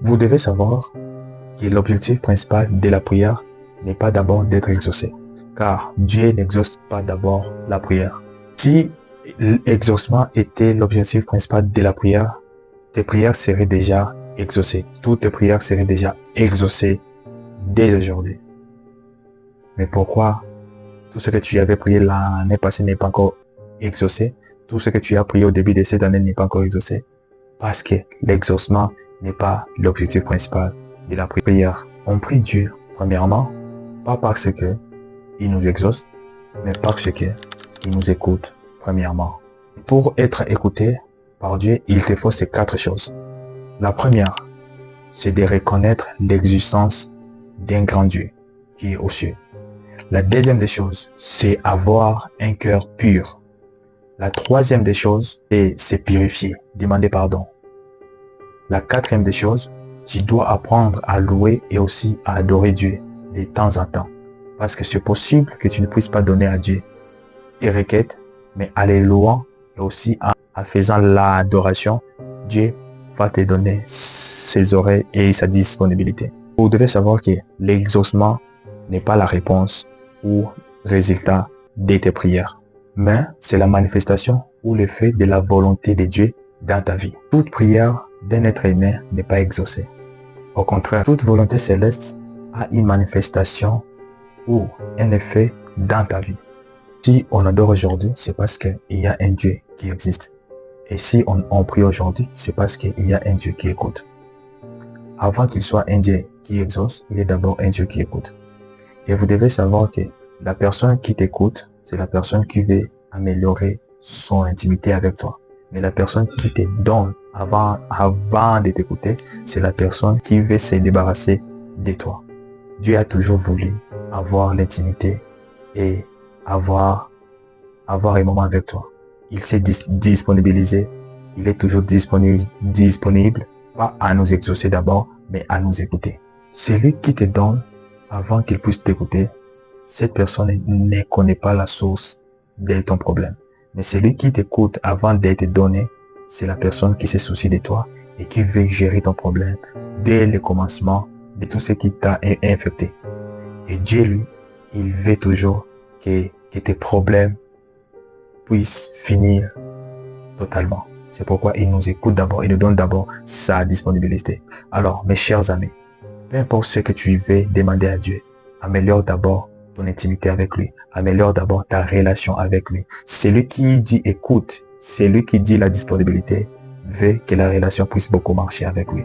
Vous devez savoir que l'objectif principal de la prière n'est pas d'abord d'être exaucé, car Dieu n'exauce pas d'abord la prière. Si l'exaucement était l'objectif principal de la prière, tes prières seraient déjà exaucées. Toutes tes prières seraient déjà exaucées dès aujourd'hui. Mais pourquoi tout ce que tu avais prié l'année passée n'est pas encore exaucé? Tout ce que tu as prié au début de cette année n'est pas encore exaucé? Parce que l'exaucement n'est pas l'objectif principal de la prière. On prie Dieu, premièrement, pas parce que il nous exauce, mais parce que il nous écoute, premièrement. Pour être écouté par Dieu, il te faut ces 4 choses. La première, c'est de reconnaître l'existence d'un grand Dieu qui est aux cieux. La deuxième des choses, c'est avoir un cœur pur. La troisième des choses, c'est se purifier, demander pardon. La quatrième des choses, tu dois apprendre à louer et aussi à adorer Dieu de temps en temps. Parce que c'est possible que tu ne puisses pas donner à Dieu tes requêtes, mais en les louant et aussi en faisant l'adoration, Dieu va te donner ses oreilles et sa disponibilité. Vous devez savoir que l'exaucement n'est pas la réponse ou résultat de tes prières, mais c'est la manifestation ou l'effet de la volonté de Dieu dans ta vie. Toute prière d'un être aimé n'est pas exaucée. Au contraire, toute volonté céleste a une manifestation ou un effet dans ta vie. Si on adore aujourd'hui, c'est parce qu'il y a un Dieu qui existe. Et si on prie aujourd'hui, c'est parce qu'il y a un Dieu qui écoute. Avant qu'il soit un Dieu qui exauce, il est d'abord un Dieu qui écoute. Et vous devez savoir que la personne qui t'écoute, c'est la personne qui veut améliorer son intimité avec toi. Mais la personne qui te donne avant de t'écouter, c'est la personne qui veut se débarrasser de toi. Dieu a toujours voulu avoir l'intimité et avoir un moment avec toi. Il s'est disponibilisé. Il est toujours disponible, pas à nous exaucer d'abord, mais à nous écouter. Celui qui te donne avant qu'il puisse t'écouter, cette personne ne connaît pas la source de ton problème. Mais celui qui t'écoute avant d'être donné, c'est la personne qui se soucie de toi et qui veut gérer ton problème dès le commencement de tout ce qui t'a infecté. Et Dieu, lui, il veut toujours que tes problèmes puissent finir totalement. C'est pourquoi il nous écoute d'abord, il nous donne d'abord sa disponibilité. Alors, mes chers amis, peu importe ce que tu veux demander à Dieu, améliore d'abord ton intimité avec lui. Améliore d'abord ta relation avec lui. Celui qui dit écoute, celui qui dit la disponibilité, veut que la relation puisse beaucoup marcher avec lui.